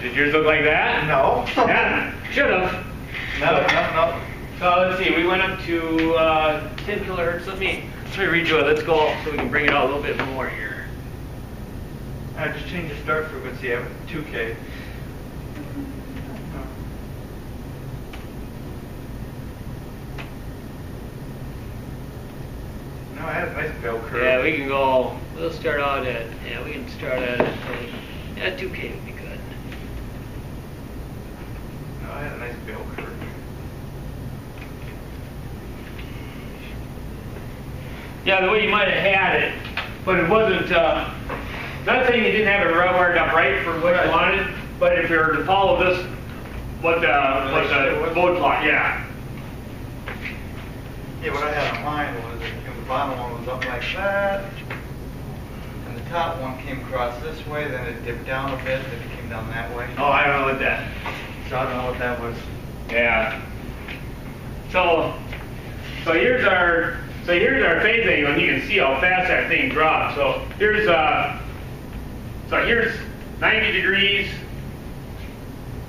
Did yours look like that? No. Yeah, should have. No. So let's see, we went up to 10 kilohertz. Let me redo it. Let's go so we can bring it out a little bit more here. I just changed the start frequency at 2K. No, I had a nice bell curve. Yeah, we can go. We'll start out at. Yeah, we can start at 2K would be good. No, I had a nice bell curve. Yeah, the way you might have had it, but it wasn't. Not saying you didn't have it wired up right for what you wanted, but if you were to follow this, what the load plot, yeah. Yeah, what I had on mine was the bottom one was up like that, and the top one came across this way, then it dipped down a bit, then it came down that way. Oh, I don't know what that. So I don't know what that was. Yeah. So here's our phase angle, and you can see how fast that thing drops. So here's 90 degrees.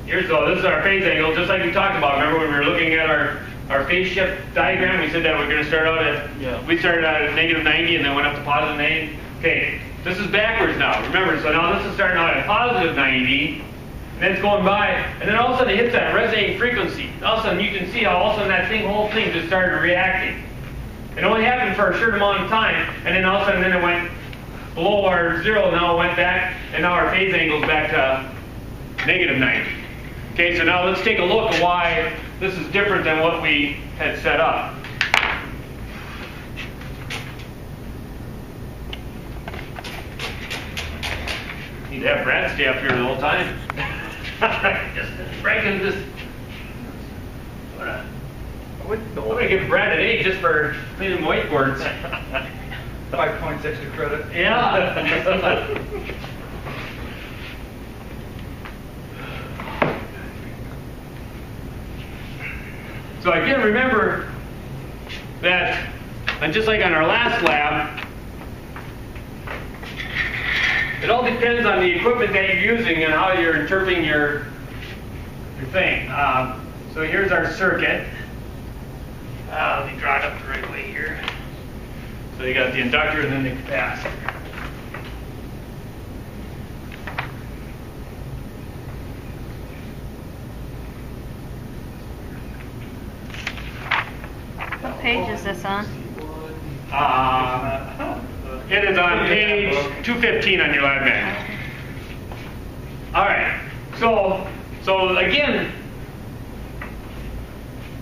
This is our phase angle, just like we talked about. Remember when we were looking at our phase shift diagram? We said that we're going to start out at we started out at negative 90 and then went up to positive 90. Okay, this is backwards now. Remember, so now this is starting out at positive 90. And then it's going by, and then all of a sudden it hits that resonating frequency. All of a sudden you can see how all of a sudden that whole thing just started reacting. It only happened for a short amount of time, and then all of a sudden it went below our zero, now it went back, and now our phase angle is back to negative 90. Okay, so now let's take a look at why this is different than what we had set up. Need to have Brad stay up here the whole time. Just breaking this. I'm going to give Brad an A just for cleaning whiteboards. 5 points extra credit. Yeah. So again, remember that, and just like on our last lab, it all depends on the equipment that you're using and how you're interpreting your thing. So here's our circuit. Let me draw it up the right way here. So you got the inductor and then the capacitor. What page is this on? It is on page 215 on your lab manual. All right. So again,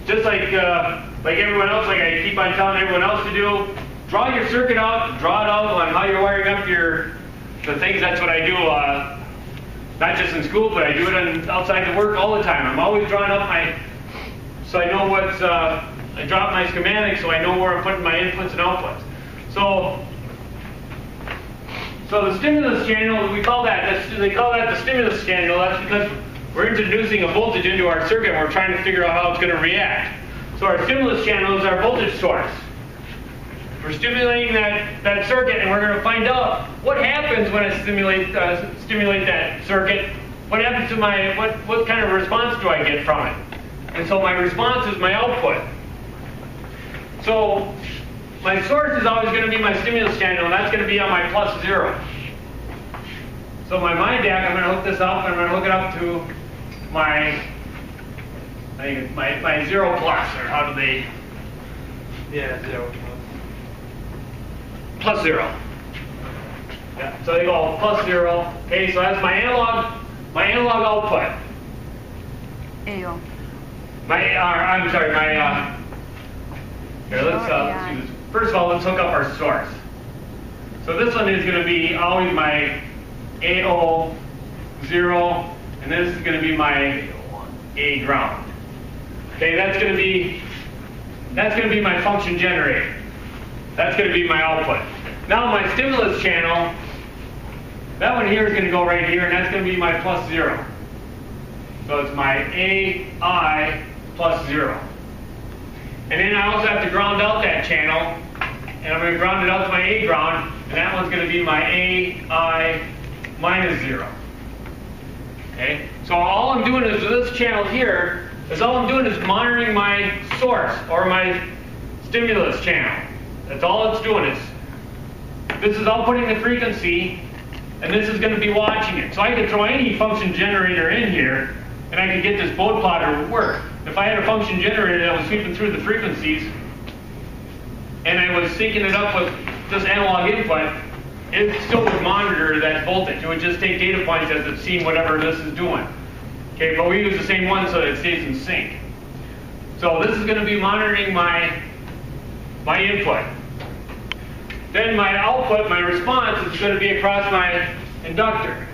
just like everyone else, like I keep on telling everyone else to do, draw your circuit out, draw it out on how you're wiring up the things. That's what I do, not just in school, but I do it outside the work all the time. I'm always drawing up so I know I draw up my schematics so I know where I'm putting my inputs and outputs. So the stimulus channel, they call that the stimulus channel. That's because we're introducing a voltage into our circuit and we're trying to figure out how it's going to react. So our stimulus channel is our voltage source. We're stimulating that circuit, and we're going to find out what happens when I stimulate that circuit. What happens to what kind of response do I get from it? And so my response is my output. So my source is always going to be my stimulus channel, and that's going to be on my plus 0. So my DAC, I'm going to hook this up, and I'm going to hook it up to my 0 plus, or how do they? Yeah, 0 plus 0. Yeah, so they go plus 0. Okay, so that's my analog output. AO. Here, let's use, first of all, let's hook up our source. So this one is going to be always my AO 0, and this is going to be my A ground. Okay, that's going to be my function generator. That's going to be my output. Now my stimulus channel, that one here is going to go right here, and that's going to be my plus 0. So it's my AI plus 0. And then I also have to ground out that channel, and I'm going to ground it out to my A ground, and that one's going to be my AI minus 0. Okay? So all I'm doing is with this channel here, is all I'm doing is monitoring my source or my stimulus channel. That's all it's doing. This is all putting the frequency, and this is going to be watching it. So I could throw any function generator in here, and I could get this bode plotter to work. If I had a function generator that was sweeping through the frequencies, and I was syncing it up with this analog input, it still would monitor that voltage. It would just take data points as it's seeing whatever this is doing. Okay, but we use the same one so that it stays in sync. So this is going to be monitoring my input. Then my output, my response, is going to be across my inductor.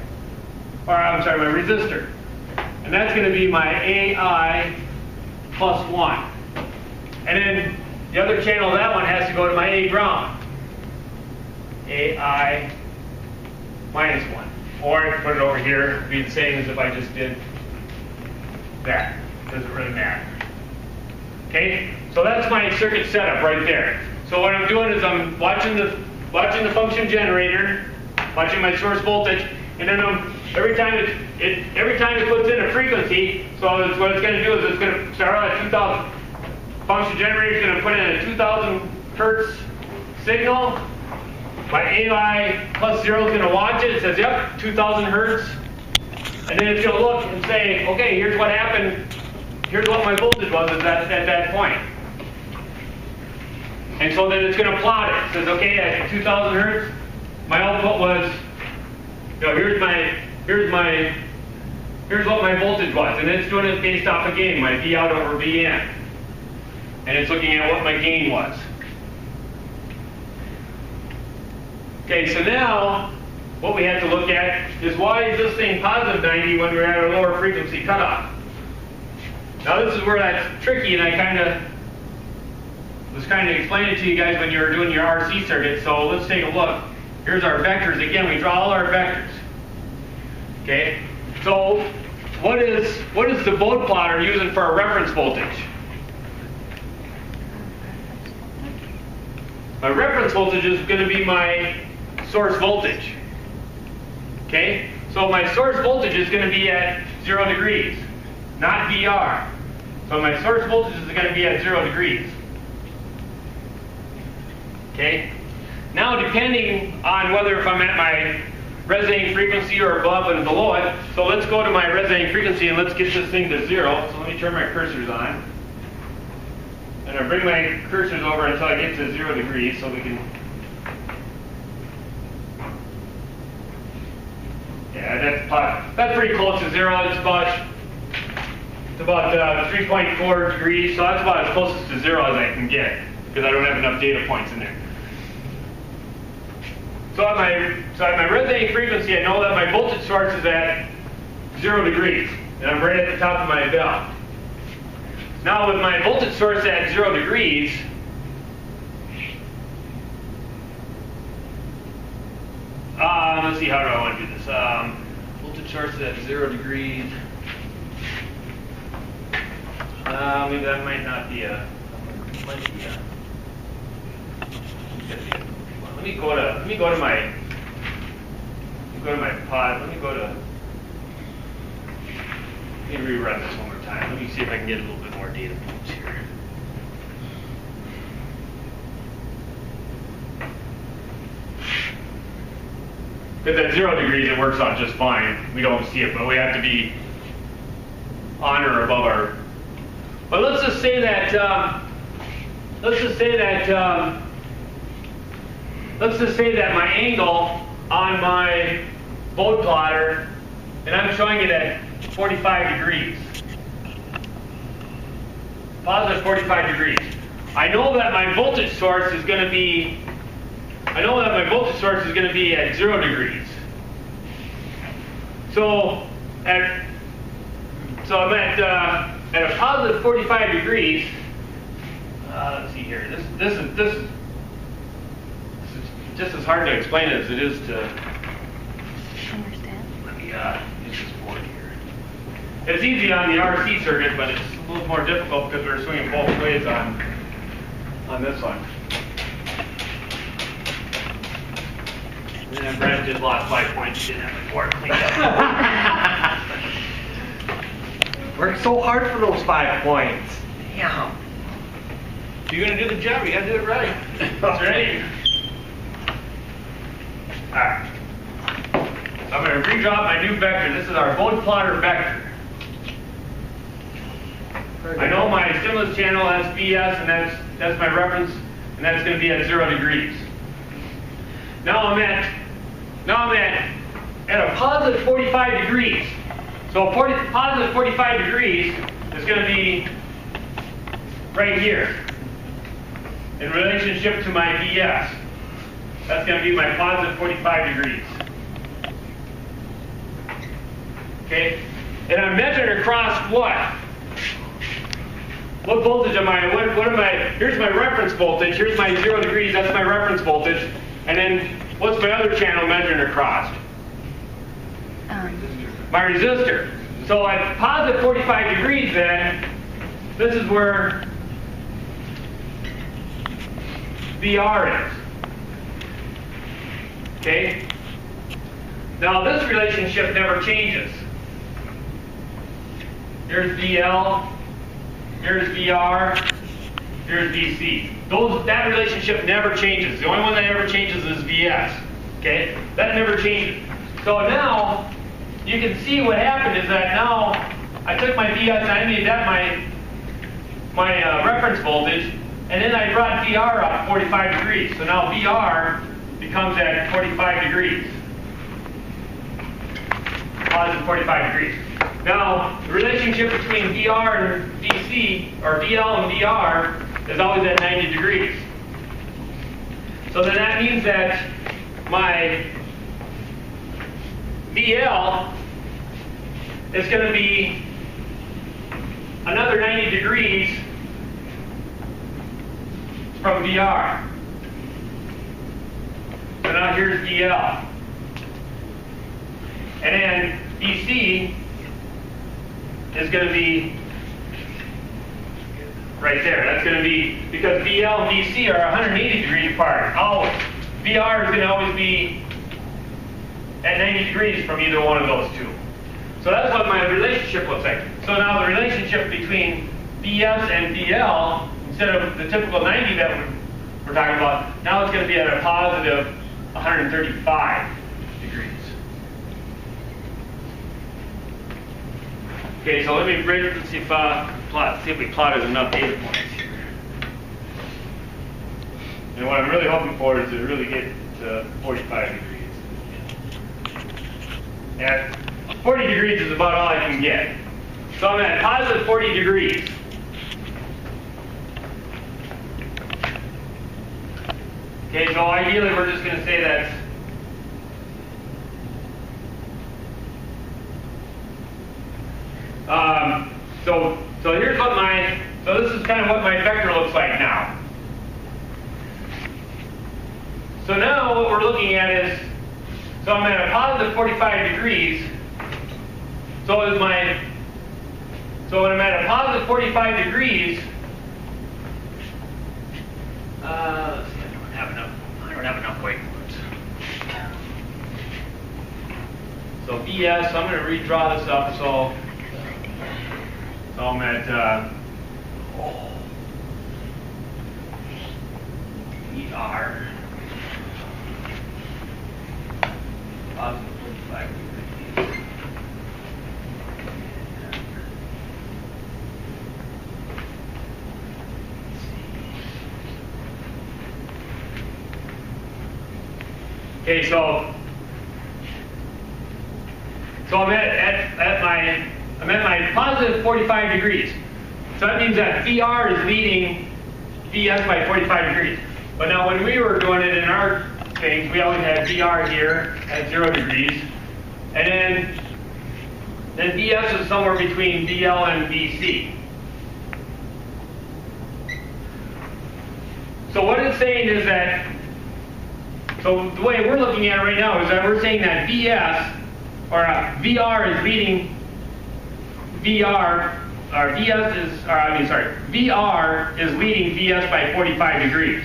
Or I'm sorry, my resistor. And that's going to be my AI plus 1. And then the other channel, that one has to go to my A ground. AI minus 1. Or I can put it over here, it'd be the same as if I just did that. Doesn't really matter. Okay? So that's my circuit setup right there. So what I'm doing is I'm watching the function generator, watching my source voltage, and then every time it puts in a frequency, so what it's going to do is it's going to start out at 2,000. Function generator is going to put in a 2,000 hertz signal. My AI plus 0 is going to watch it. It says, yep, 2,000 hertz. And then it's going to look and say, okay, here's what happened. Here's what my voltage was at that point. And so then it's going to plot it. It says, okay, at 2,000 hertz, my output was, here's what my voltage was. And it's doing it based off a gain, my V out over V in. And it's looking at what my gain was. Okay, so now what we have to look at is why is this thing positive 90 when we're at a lower frequency cutoff? Now this is where that's tricky, and I was explaining to you guys when you were doing your RC circuit. So let's take a look. Here's our vectors. Again, we draw all our vectors. Okay. So what is the bode plotter using for a reference voltage? My reference voltage is going to be my source voltage. Okay? So my source voltage is going to be at 0 degrees, not VR. So my source voltage is going to be at 0 degrees. Okay? Now depending on whether if I'm at my resonating frequency or above and below it, so let's go to my resonating frequency and let's get this thing to 0. So let me turn my cursors on. And I bring my cursors over until I get to 0 degrees so we can... Yeah, that's pretty close to 0. It's about 3.4 degrees, so that's about as close to 0 as I can get because I don't have enough data points in there. So at my resonating frequency, I know that my voltage source is at 0 degrees, and I'm right at the top of my bell. Now with my voltage source at 0 degrees, let's see, how do I want to do this? Voltage source at 0 degrees. Maybe that might not be a. Let me go to my pod. Let me rerun this one more time. Let me see if I can get a little bit more data points here. Because at 0 degrees it works out just fine. We don't see it, but we have to be on or above our. But let's just say that my angle on my bode plotter, and I'm showing it at 45 degrees. Positive 45 degrees. I know that my voltage source is going to be at 0 degrees. So I'm at a positive 45 degrees. Let's see here. This is just as hard to explain as it is to Understand. let me use this board here. It's easy on the RC circuit, but it's a little more difficult because we're swinging both ways on this one. And then Brent just lost 5 points, didn't have the board cleaned up. Worked so hard for those 5 points. Damn. If you're gonna do the job, you gotta do it right. That's right. Alright. So I'm gonna redraw my new vector. This is our Bode plotter vector. I know my stimulus channel has VS, and that's my reference, and that's going to be at 0 degrees. Now I'm at a positive 45 degrees. So positive 45 degrees is going to be right here in relationship to my VS. That's going to be my positive 45 degrees. Okay, and I'm measuring across what? What voltage am I? What am I? Here's my reference voltage. Here's my 0 degrees. That's my reference voltage. And then what's my other channel measuring across? My resistor. So at positive 45 degrees, then this is where VR is. Okay. Now this relationship never changes. Here's VL. Here's VR, here's VC. That relationship never changes. The only one that ever changes is VS. Okay? That never changes. So now, you can see what happened is that now, I took my VS and I made that my reference voltage, and then I brought VR up 45 degrees. So now VR becomes at 45 degrees. Positive 45 degrees. Now, the relationship between VR and VC, or VL and VR, is always at 90 degrees. So then that means that my VL is going to be another 90 degrees from VR. So now here's VL. And then VC is going to be right there. That's going to be, because VL and VC are 180 degrees apart, always. VR is going to always be at 90 degrees from either one of those two. So that's what my relationship looks like. So now the relationship between VS and VL, instead of the typical 90 that we're talking about, now it's going to be at a positive 135 degrees. Okay, so let me bridge. Let's see if we plotted enough data points here. And what I'm really hoping for is to really get to 45 degrees. At 40 degrees is about all I can get. So I'm at positive 40 degrees. Okay, so ideally we're just going to say that's so here's what so this is kind of what my vector looks like now. So now what we're looking at is, so I'm at a positive 45 degrees. So when I'm at a positive 45 degrees, let's see, I don't have enough weight. So VS, so I'm going to redraw this up. So I'm at ER, positive 45 degrees. Okay, so I'm at my positive 45 degrees. So that means that VR is leading VS by 45 degrees. But now when we were doing it in our things, we always had VR here at 0 degrees. And then VS is somewhere between VL and VC. So what it's saying is that, so the way we're looking at it right now is that we're saying that VS, or VR is leading VR, or VS is, or, I mean, sorry, VR is leading VS by 45 degrees.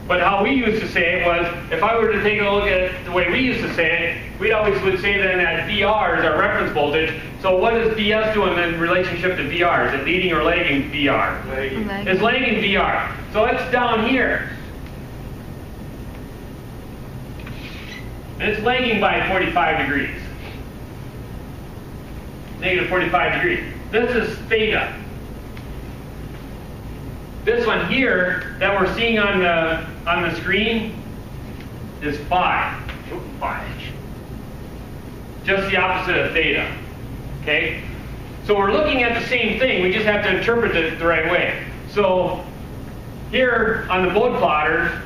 But how we used to say it was, if I were to take a look at it the way we used to say it, we'd always would say then that VR is our reference voltage. So what is BS doing in relationship to VR? Is it leading or lagging VR? Lagging. It's lagging VR. So it's down here. And it's lagging by 45 degrees. Negative 45 degrees. This is theta. This one here that we're seeing on the screen is phi. Phi. Just the opposite of theta. Okay? So we're looking at the same thing, we just have to interpret it the right way. So here on the Bode plotter,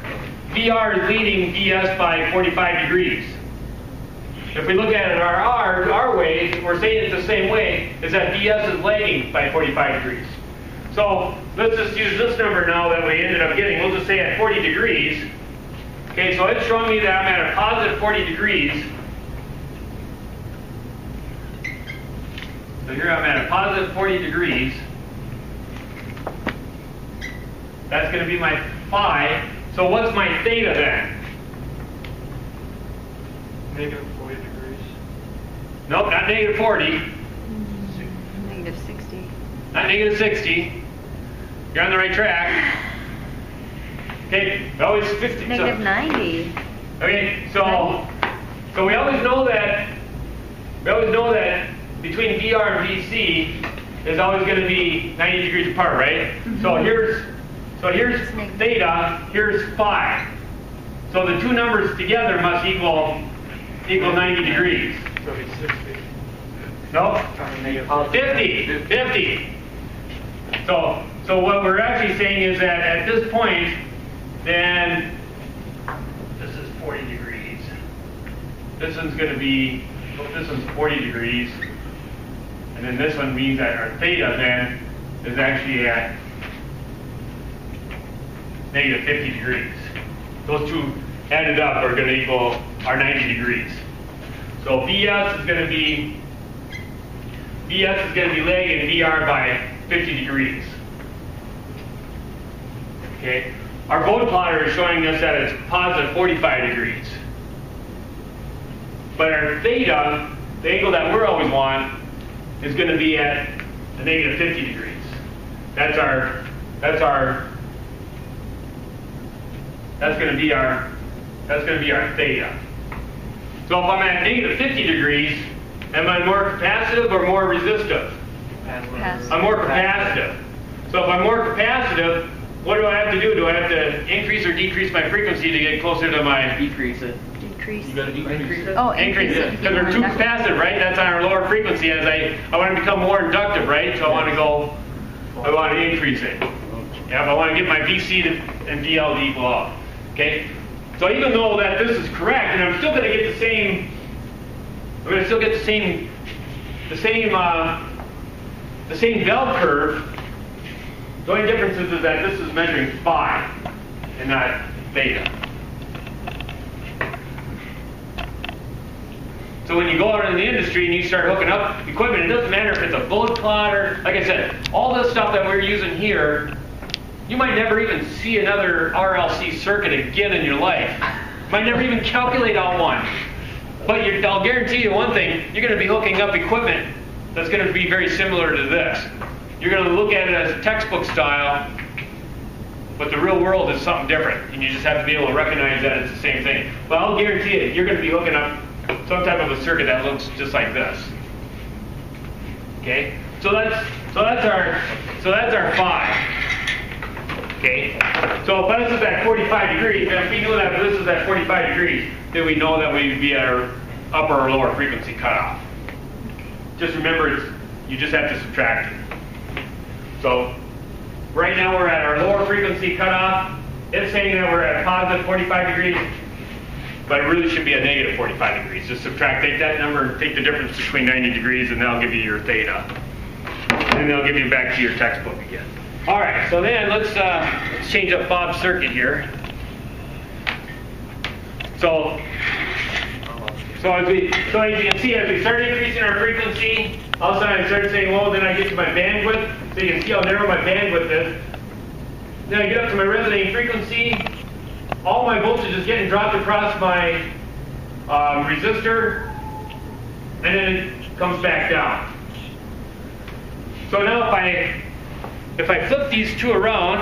VR is leading BS by 45 degrees. If we look at it our way, we're saying it the same way, is that BS is lagging by 45 degrees. So let's just use this number now that we ended up getting. We'll just say at 40 degrees. Okay, so it's showing me that I'm at a positive 40 degrees. So here I'm at a positive 40 degrees. That's going to be my phi. So what's my theta then? Negative 40 degrees. Nope, not negative 40. Negative 60. Not negative 60. You're on the right track. Okay, always 50. Negative 90. Okay, so we always know that between VR and VC is always going to be 90 degrees apart, right? So here's theta, here's phi. So the two numbers together must equal 90 degrees. So it's 60. No? Negative 50. So what we're actually saying is that at this point, then this is 40 degrees. This one's going to be, this one's 40 degrees. And then this one means that our theta then is actually at negative 50 degrees. Those two added up are going to equal our 90 degrees. So BS is going to be lagging VR by 50 degrees. Okay, our Bode plotter is showing us that it's positive 45 degrees. But our theta, the angle that we always want, is going to be at a negative 50 degrees. That's going to be our theta. So if I'm at negative 50 degrees, am I more capacitive or more resistive? Passive. I'm more capacitive. So if I'm more capacitive, what do I have to do? Do I have to increase or decrease my frequency to get closer to my... Decrease it. Decrease. You gotta decrease it. Oh, Increase it. if Because you we're want too to- capacitive, right? That's on our lower frequency. As I want to become more inductive, right? So I want to increase it. Yeah, if I want to get my VC and VL to equal out. Okay? So even though that this is correct, and I'm still going to get the same, I'm going to still get the same bell curve. The only difference is that this is measuring phi and not theta. So when you go out in the industry and you start hooking up equipment, it doesn't matter if it's a Bode plotter. Like I said, all this stuff that we're using here, you might never even see another RLC circuit again in your life. Might never even calculate on one. But I'll guarantee you one thing, you're going to be hooking up equipment that's going to be very similar to this. You're going to look at it as textbook style, but the real world is something different, and you just have to be able to recognize that it's the same thing. But I'll guarantee you, you're going to be hooking up some type of a circuit that looks just like this. Okay? So that's our phi. Okay? So if this is at 45 degrees, then if we know that this is at 45 degrees, then we know that we'd be at our upper or lower frequency cutoff. Just remember, you just have to subtract it. So right now we're at our lower frequency cutoff. It's saying that we're at positive 45 degrees, but it really should be a negative 45 degrees. Just take that number and take the difference between 90 degrees, and that'll give you your theta. And they'll give you back to your textbook again. All right, so then let's change up Bob's circuit here. So as you can see, as we start increasing our frequency, all of a sudden I start saying, well, then I get to my bandwidth. So you can see how narrow my bandwidth is. Then I get up to my resonating frequency. all my voltage is getting dropped across my resistor, and then it comes back down. So now if I flip these two around,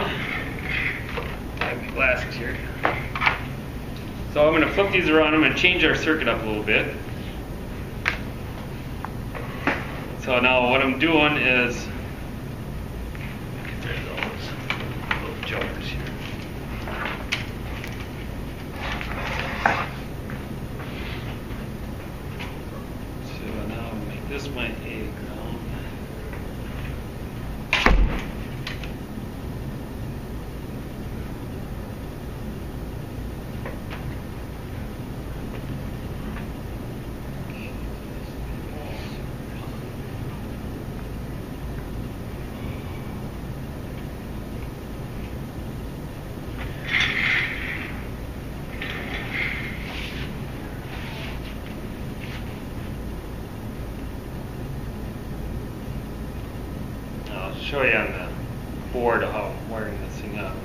I have my glasses here. So I'm going to flip these around. I'm going to change our circuit up a little bit. So now what I'm doing is, get rid of those little jokers here. So now I'll make this my A ground. I'll show you on the board how I'm wiring this thing up.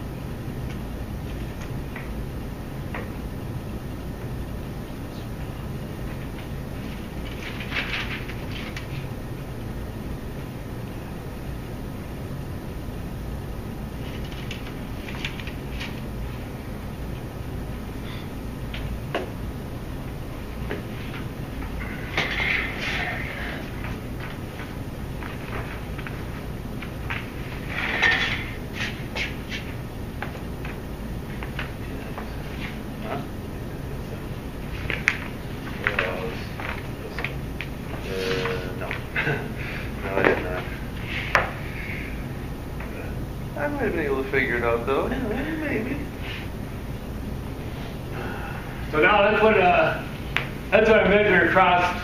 No. No, I did not. I might have been able to figure it out though. Yeah, maybe. So now that's what I'm measuring across.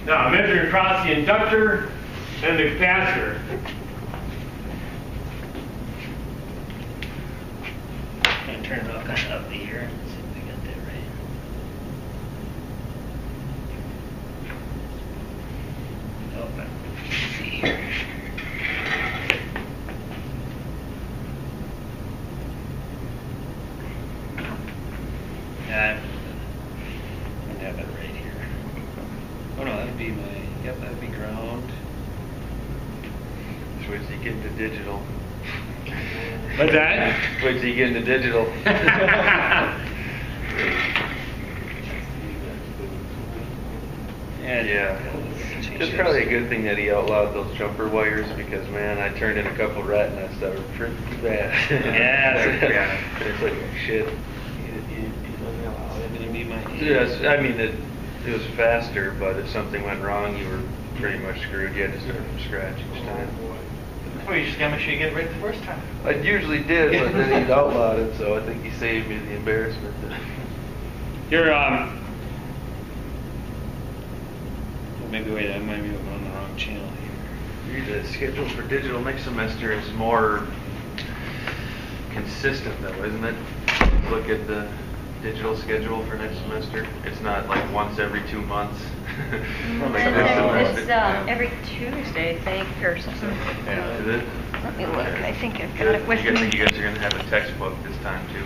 Now I'm measuring across the inductor and the capacitor. I'm gonna turn it all kind of ugly here. See if we got that right. Oh, let's see here. Yeah, I'm gonna have it right here. Oh no, that'd be my, yep, that'd be ground. Wait till you get into digital. What's that? Wait till you get into digital. Yeah. It's probably a good thing that he outlawed those jumper wires because, man, I turned in a couple rat nests that were pretty bad. Yeah. It's like, shit. Gonna be my Yes, I mean, it was faster, but if something went wrong, you were pretty much screwed. You had to start from scratch each time. Well, you just gotta make sure you get it right the first time. I usually did, but then he outlawed it, so I think he saved me the embarrassment. You're maybe wait, I might be on the wrong channel here. The schedule for digital next semester is more consistent though, isn't it? Look at the digital schedule for next semester. It's not like once every 2 months. Like this semester. It's every Tuesday, I think, or something. Is it? Let me look. I think I've got it with You me. guys are gonna have a textbook this time too.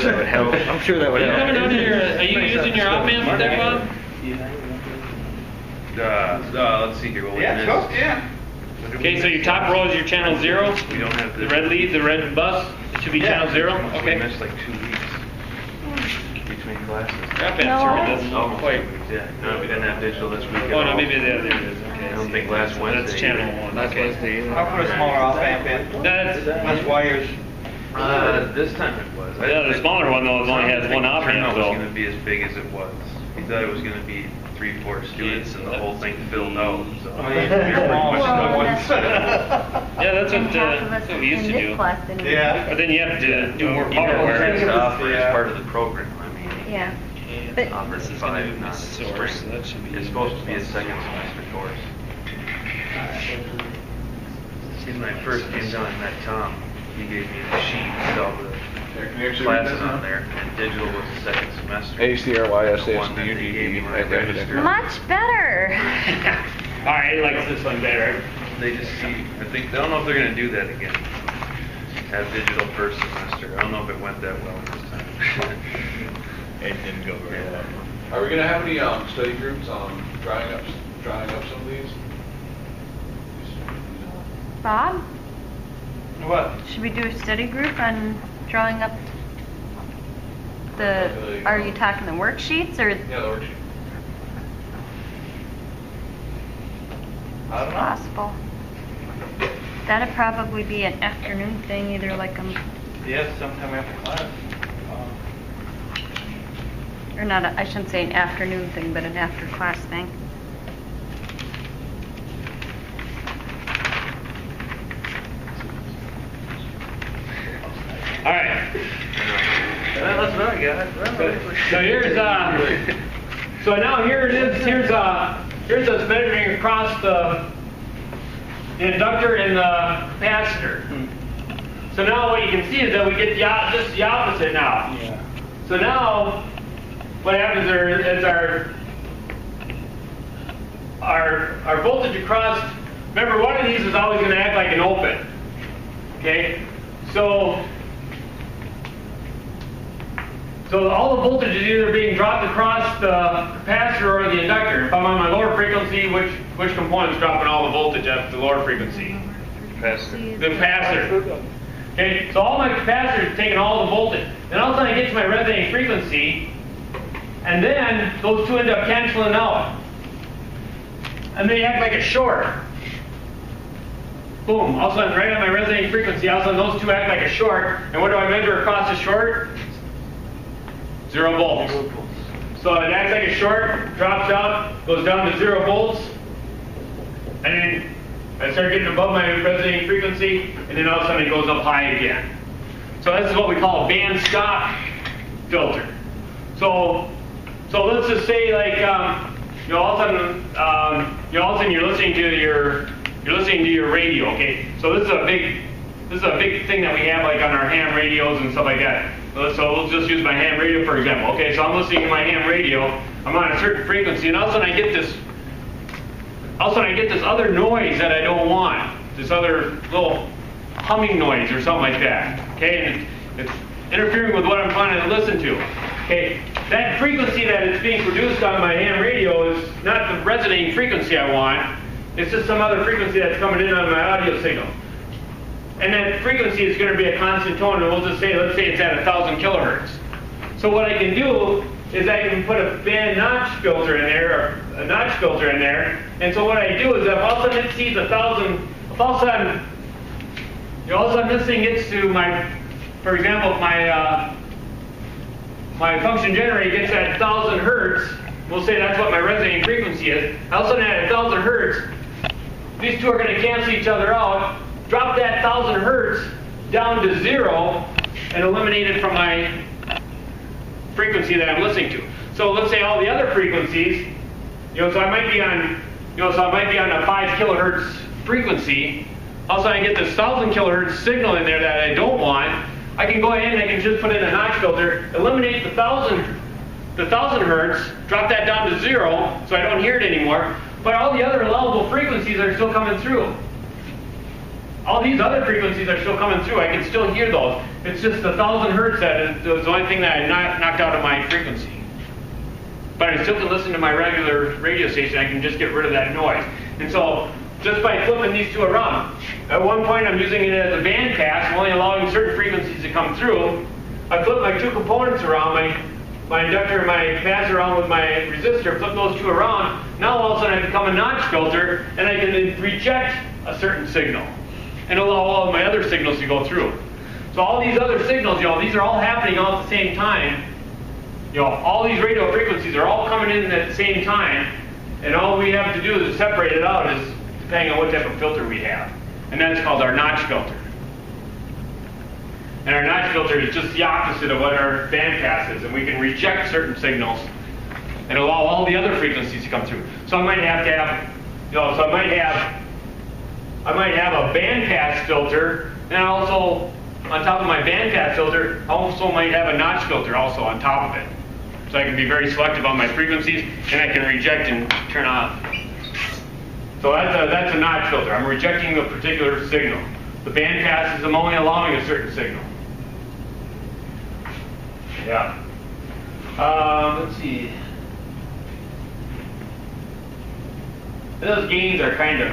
That would help. I'm sure that would Are you help. coming down here? Are you using your op amp there, Bob? Let's see here. What we Yeah, missed. sure, yeah. Okay, so your top row is your channel 0. We don't have The red lead, the red bus. It should be channel 0. We Okay. missed like 2 weeks between classes. Your op No. amp doesn't Oh, look quite. yeah. No, we didn't have digital this week. at Oh no, all. maybe there it is. Okay. I don't think last So Wednesday. that's channel either. 1. Last Okay. Wednesday either. I'll put a smaller off amp in. That's Less wires. This time it was. Yeah, the smaller one though only has one op amp Turnout was though. going to be as big as it was. We thought it was going to be 3-4 students and the whole thing filled out. So. Oh, you're wrong. Well, Yeah, that's and what, half of us that's what we used to in this do. class didn't even- Yeah. But then you have to do more You power know, wire. it's offered Yeah. as part of the program. I mean, Yeah. it's But- offered This at is gonna 5, be my not source, spring. so that should be. It's supposed to be a second semester course. When I first came down and met Tom, he gave me the sheet with all the classes on there, and digital was the second semester. ACRYSS The one that they gave me when I registered. Much better. Alright, he likes this one better. They just see, I don't know if they're gonna do that again. Have digital first semester. I don't know if it went that well this time. It didn't go very well. Are we gonna have any study groups on drying up some of these? Bob, What? should we do a study group on drawing up are you talking the worksheets or? Yeah, the worksheet. I don't know. Possible. That'd probably be an afternoon thing, either like Yes, sometime after class. or not, I shouldn't say an afternoon thing, but an after-class thing. All right. That's what I got. So here's so now here it is. Here's us measuring across the inductor and the capacitor. So now what you can see is that we get just the opposite now. Yeah. So now what happens is our voltage across. Remember, one of these is always going to act like an open. Okay. So all the voltage is either being dropped across the capacitor or the inductor. If I'm on my lower frequency, which component's dropping all the voltage at the lower frequency? Capacitor. The capacitor. Okay, so all my capacitors are taking all the voltage. Then all of a sudden I get to my resonating frequency, and then those two end up canceling out. And they act like a short. Boom, all of a sudden right at my resonating frequency, all of a sudden those two act like a short. And what do I measure across the short? 0 volts. So it acts like a short, drops out, goes down to 0 volts, and then I start getting above my resonating frequency, and then all of a sudden it goes up high again. So this is what we call a band stop filter. So let's just say like all of a sudden you're listening to your radio. Okay, so this is a big thing that we have like on our ham radios and stuff like that. So we'll just use my ham radio for example. Okay, so I'm listening to my ham radio. I'm on a certain frequency, and all of a sudden I get this other noise that I don't want. This other little humming noise or something like that. Okay, and it's interfering with what I'm trying to listen to. Okay, that frequency that is being produced on my ham radio is not the resonating frequency I want. It's just some other frequency that's coming in on my audio signal. And that frequency is going to be a constant tone, and we'll just say, let's say it's at 1,000 kilohertz. So what I can do is I can put a band notch filter in there, or a notch filter in there. And so what I do is if all of a sudden it sees 1,000, if all of a sudden this thing gets to for example, if my function generator gets at 1,000 hertz, we'll say that's what my resonating frequency is. All of a sudden at 1,000 hertz, these two are going to cancel each other out, drop that 1,000 hertz down to 0, and eliminate it from my frequency that I'm listening to. So let's say all the other frequencies, so I might be on, a 5 kilohertz frequency. Also, I get this 1,000 kilohertz signal in there that I don't want. I can go ahead and I can just put in a notch filter, eliminate the 1,000 hertz, drop that down to 0, so I don't hear it anymore. But all the other allowable frequencies are still coming through. All these other frequencies are still coming through. I can still hear those. It's just the 1,000 hertz that is the only thing that I knocked out of my frequency. But I still can listen to my regular radio station. I can just get rid of that noise. And so, just by flipping these two around, at one point I'm using it as a band pass, only allowing certain frequencies to come through. I flip my two components around, my inductor and my capacitor around with my resistor, flip those two around. Now all of a sudden I become a notch filter, and I can reject a certain signal and allow all of my other signals to go through. So all these other signals, these are all happening all at the same time. All these radio frequencies are all coming in at the same time, and all we have to do is separate it out is depending on what type of filter we have. And that's called our notch filter. And our notch filter is just the opposite of what our band pass is, and we can reject certain signals and allow all the other frequencies to come through. So I might have to have, I might have a band pass filter, and also on top of my band pass filter, I also might have a notch filter also on top of it. So I can be very selective on my frequencies, and I can reject and turn off. So that's a notch filter. I'm rejecting a particular signal. The band pass is I'm only allowing a certain signal. Yeah. Let's see. Those gains are kind of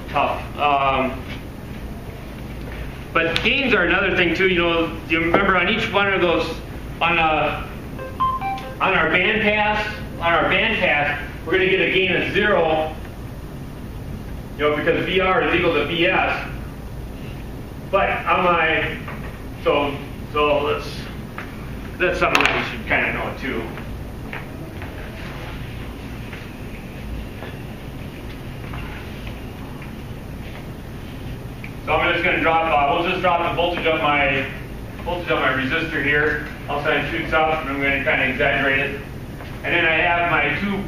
tough. But gains are another thing too. You know, you remember on each one of those, on our band pass, we're going to get a gain of 0. You know, because VR is equal to VS. But on my, so that's something that you should kind of know too. So I'm just going to drop, we'll just drop the voltage of my resistor here. I'll try and shoot up, and I'm going to kind of exaggerate it. And then I have my 2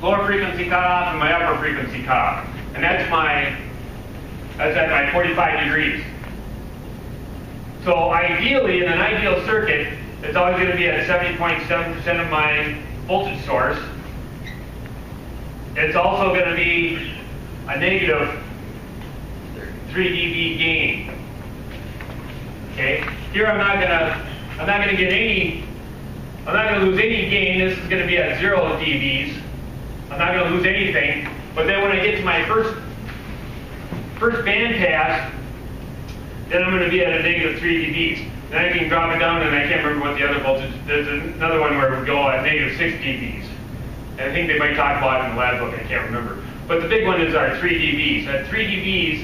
lower frequency cutoff and my upper frequency cutoff. And that's at my 45 degrees. So ideally, in an ideal circuit, it's always going to be at 70.7% of my voltage source. It's also going to be a negative 3 dB gain. Okay. Here I'm not gonna get any. I'm not gonna lose any gain. This is gonna be at 0 dBs. I'm not gonna lose anything. But then when I get to my first band pass, then I'm gonna be at a negative 3 dBs. Then I can drop it down, and I can't remember what the other voltage. There's another one where we go at negative 6 dBs. And I think they might talk about it in the lab book. I can't remember. But the big one is our 3 dBs. At 3 dBs.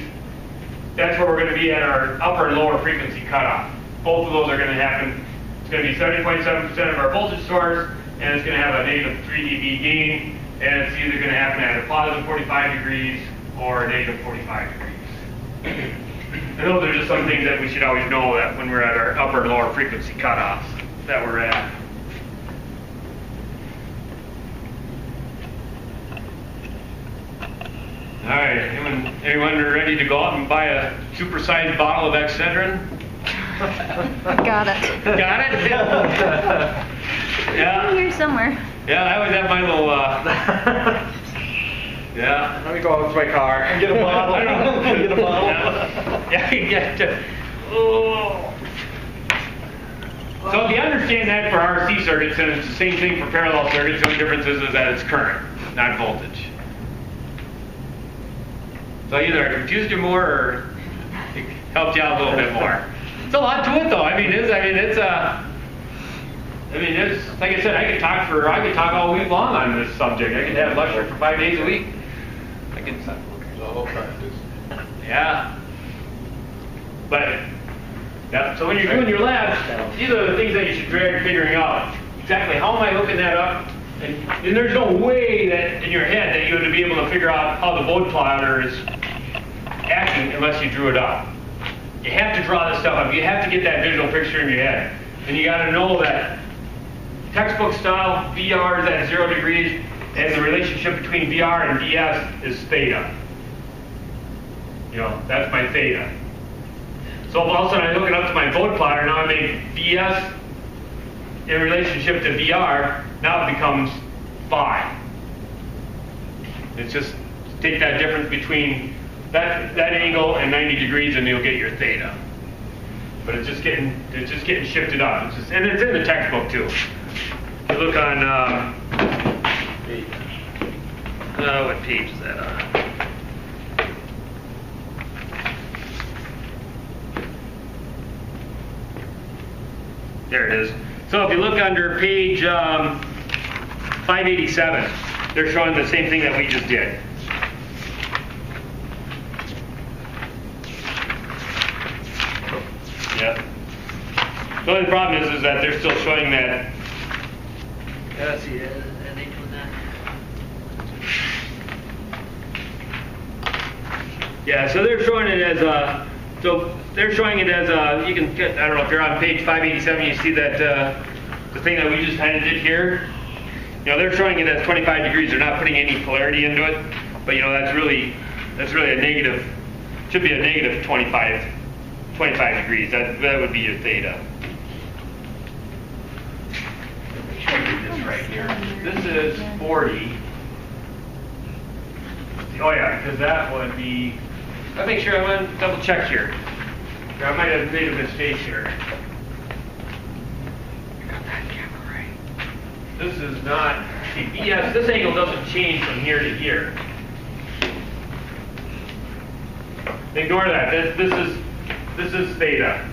That's where we're going to be at our upper and lower frequency cutoff. Both of those are going to happen. It's going to be 70.7% of our voltage source, and it's going to have a negative 3 dB gain, and it's either going to happen at a positive 45 degrees or a negative 45 degrees. And those are just some things that we should always know that when we're at our upper and lower frequency cutoffs that we're at. All right, anyone ready to go out and buy a supersized bottle of Excedrin? Got it. Got it? Yeah. Here somewhere. Yeah, I always have my little, yeah. Let me go out to my car and get a bottle. Get a bottle. Yeah, you get to, oh. So if you understand that for RC circuits, then it's the same thing for parallel circuits. The only difference is that it's current, not voltage. So either I confused you more or it helped you out a little bit more. It's a lot to it, though. I mean, it's like I said, I could talk all week long on this subject. I could have lecture for 5 days a week. It's all practice. Yeah. But yeah. So when you're doing your labs, these are the things that you should be figuring out. Exactly how am I hooking that up? And there's no way that in your head that you're going to be able to figure out how the Bode plotter is acting unless you drew it up. You have to draw this stuff up. You have to get that visual picture in your head. And you got to know that textbook style VR is at 0 degrees, and the relationship between VR and DS is theta. You know, that's my theta. So if all of a sudden I look it up to my Bode plotter, now I make DS in relationship to VR, now it becomes phi. It's just take that difference between that angle and 90 degrees, and you'll get your theta. But it's just getting shifted up. And it's in the textbook too. If you look on what page is that on? There it is. So if you look under page 587, they're showing the same thing that we just did. Yep. The only problem is that they're still showing that. Let's see, I think with that. Yeah, so they're showing it as a. So they're showing it as a. You can get. I don't know if you're on page 587. You see that the thing that we just kind of did here. You know, they're showing it as 25 degrees. They're not putting any polarity into it, but you know that's really a negative. Should be a negative 25 degrees. That would be your theta. This right here. This is 40. Oh yeah, because that would be. I'll make sure I want to double check here. I might have made a mistake here. this is not, see, VS, this angle doesn't change from here to here. Ignore that. This is theta.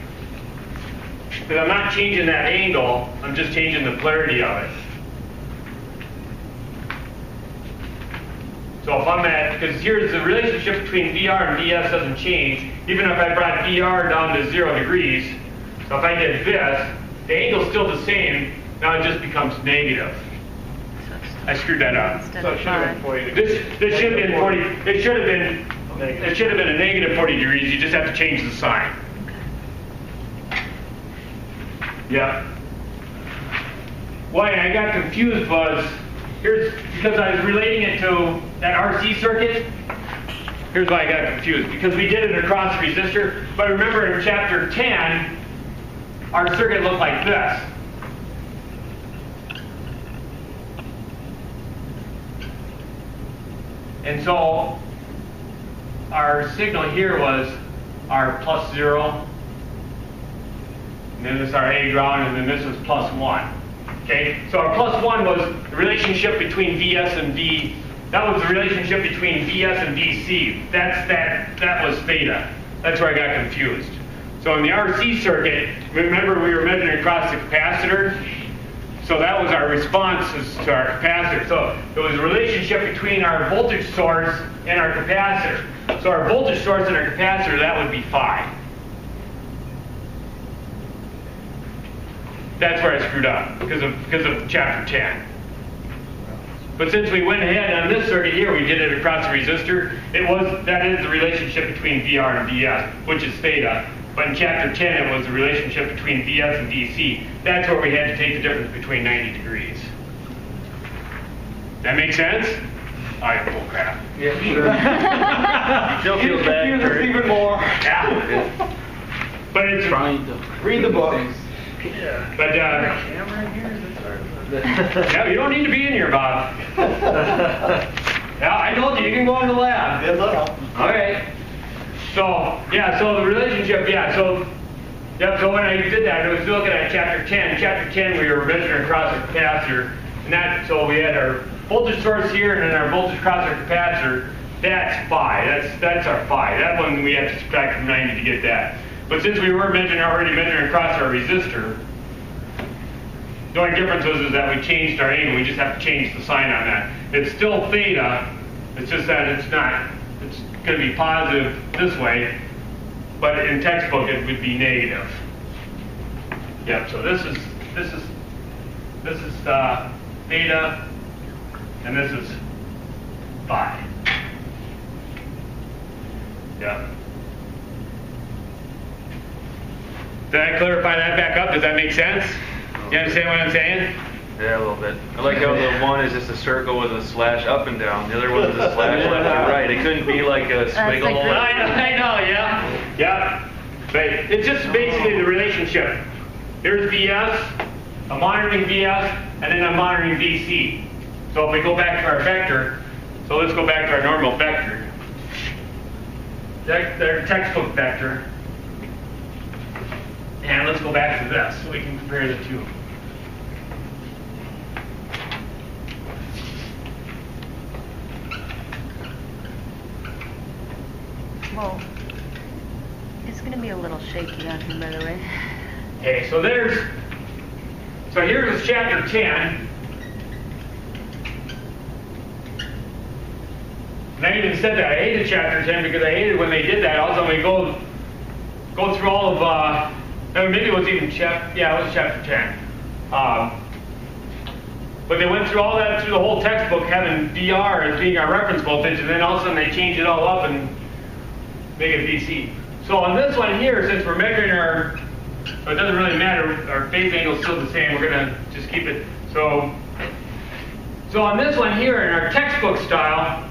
Because I'm not changing that angle, I'm just changing the polarity of it. So if I'm at, because here's the relationship between VR and VS doesn't change, even if I brought VR down to 0 degrees. So if I did this, the angle's still the same, now it just becomes negative. I screwed that up. Instead So it of should have been 5. 40 degrees. This should have been 40, it should have been a negative 40 degrees, you just have to change the sign. Yeah. Why I got confused was, because I was relating it to that RC circuit. Here's why I got confused. Because we did it across the resistor, but remember in chapter 10, our circuit looked like this. And so our signal here was our +0, and then this is our A ground, and then this is +1. Okay, so our +1 was the relationship between VS and V. That was the relationship between VS and VC. That was theta. That's where I got confused. So in the RC circuit, remember we were measuring across the capacitor. So that was our responses to our capacitor. So it was a relationship between our voltage source and our capacitor. So our voltage source and our capacitor, that would be phi. That's where I screwed up because of chapter 10. But since we went ahead on this circuit here, we did it across the resistor. That is the relationship between VR and VS, which is theta. But in chapter 10, it was the relationship between VS and VC. That's where we had to take the difference between 90 degrees. That make sense? All right, bull crap. Yeah, sure. Still feel bad for even more. Yeah. But it's Read the book. But yeah, you don't need to be in here, Bob. Yeah, I told you can go in the lab. Good luck. All right. So yeah, so the relationship, yeah, so so when I did that, I was looking at chapter 10. Chapter 10, we were measuring across the capacitor, and so we had our voltage source here, and then our voltage across our capacitor. That's phi. That's our phi. That one we have to subtract from 90 to get that. But since we were already measuring across our resistor, the only difference was that we changed our angle. We just have to change the sign on that. It's still theta. It's just that it's going to be positive this way, but in textbook it would be negative. Yep. So this is theta, and this is phi. Yep. Did I clarify that back up? Does that make sense? You understand what I'm saying? Yeah, a little bit. I like how the one is just a circle with a slash up and down. The other one is a slash left and right. It couldn't be like a squiggle. I know, yeah. Yeah. But it's just basically the relationship. Here's VS, I'm monitoring VS, and then I'm monitoring VC. So if we go back to our vector, so let's go back to our normal vector. Their textbook vector. And let's go back to this so we can compare the two. Whoa. It's going to be a little shaky on him, by the way. Okay, so here's chapter 10. And I even said that I hated chapter 10 because I hated when they did that. Also, we go through all of, maybe it was even chapter 10. But they went through all that through the whole textbook, having VR as being our reference voltage, and then all of a sudden they change it all up and make it VC. So on this one here, since we're measuring it doesn't really matter, our phase angle is still the same, we're going to just keep it. So on this one here, in our textbook style,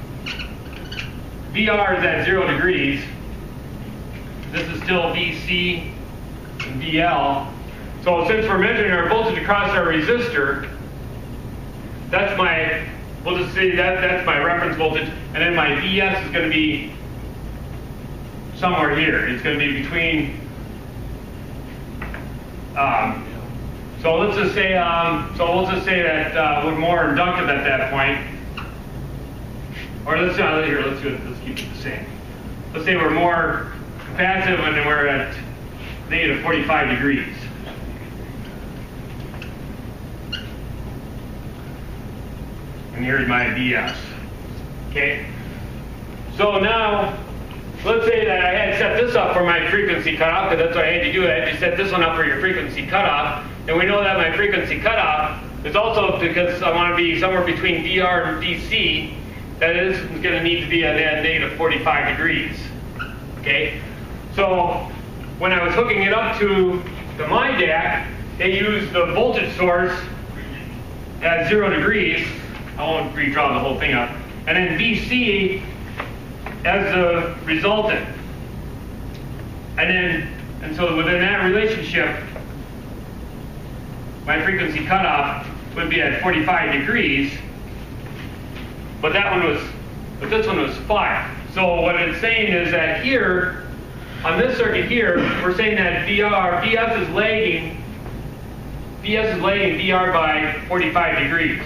VR is at 0 degrees. This is still VC and VL. So since we're measuring our voltage across our resistor, we'll just say that's my reference voltage, and then my VS is going to be somewhere here. It's going to be between So let's just say, we'll just say that we're more inductive at that point. Or let's do it, let's keep it the same. Let's say we're more capacitive and we're at negative 45 degrees. And here's my BS. Okay? So now, let's say that I had set this up for my frequency cutoff, because that's what I had to do. I had to set this one up for your frequency cutoff. And we know that my frequency cutoff is also because I want to be somewhere between VR and DC, that is going to need to be at negative 45 degrees. Okay? So when I was hooking it up to my DAC, they used the voltage source at 0 degrees. I won't redraw the whole thing up. And then VC as the resultant. And so within that relationship, my frequency cutoff would be at 45 degrees, but this one was 5. So what it's saying is that here, on this circuit here, we're saying that VS is lagging VR by 45 degrees.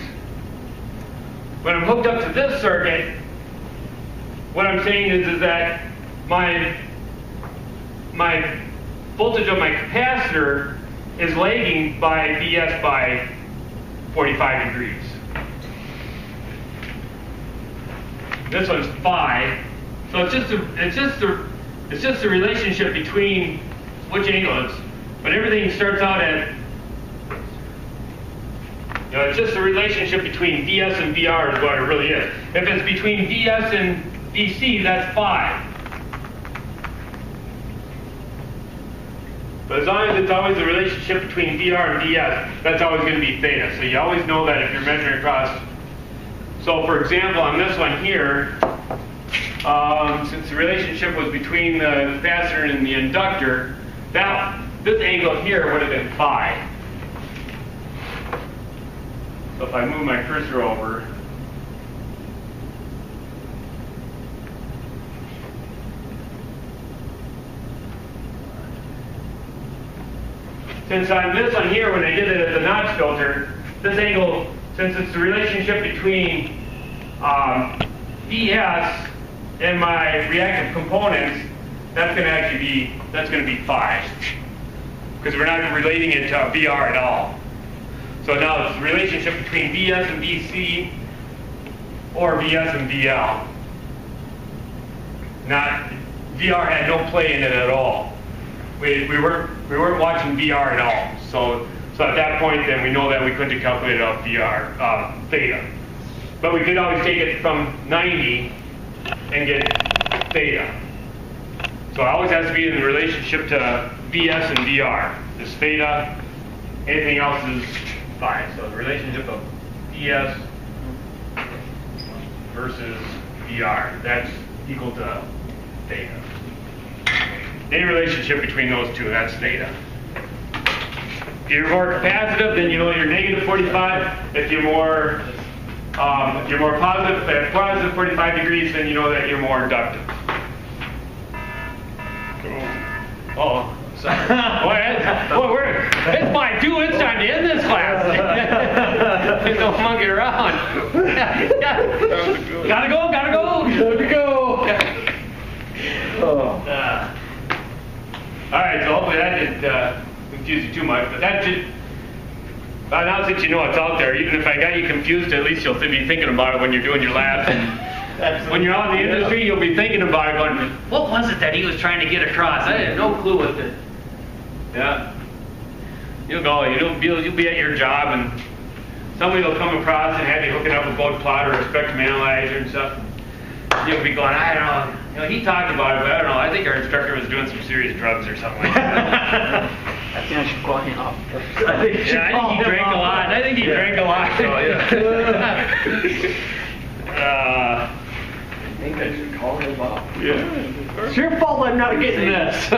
When I'm hooked up to this circuit, what I'm saying is that my voltage of my capacitor is lagging by VS by 45 degrees. This one's 5. So it's just the relationship between which angle it's. But everything starts out at, it's just the relationship between VS and VR is what it really is. If it's between VS and DC, that's 5. But as long as it's always the relationship between VR and VS, that's always going to be theta. So you always know that if you're measuring across. So for example, on this one here, since the relationship was between the capacitor and the inductor, this angle here would have been 5. So if I move my cursor over, since on this one here, when I did it as a notch filter, this angle, since it's the relationship between VS and my reactive components, that's going to be 5, because we're not relating it to VR at all. So now it's the relationship between VS and VC, or VS and VL. VR had no play in it at all. We weren't watching VR at all. So at that point, then we know that we couldn't have calculated out VR theta. But we could always take it from 90 and get theta. So it always has to be in the relationship to VS and VR. This theta, anything else is fine. So the relationship of VS versus VR, that's equal to theta. Any relationship between those two, that's theta. If you're more capacitive, then you know you're negative 45. If you're more positive, at positive 45 degrees, then you know that you're more inductive. Oh, sorry. It's by 2. It's time to end this class. Don't monkey around. Gotta go. All right, so hopefully that didn't confuse you too much, but that did. Well, now that you know it's out there, even if I got you confused, at least you'll be thinking about it when you're doing your labs. And when you're out in the industry, you'll be thinking about it, going, what was it that he was trying to get across? I had no clue what the. Yeah. You'll be at your job, and somebody will come across and have you hooking up a boat plotter or a spectrum analyzer and stuff. You'll be going, I don't know. He talked about it, but I don't know. I think our instructor was doing some serious drugs or something like that. I think I should call him up. I think he drank a lot. I think he drank a lot. Oh, yeah. I think I should call him up. Yeah. It's your fault I'm not getting this.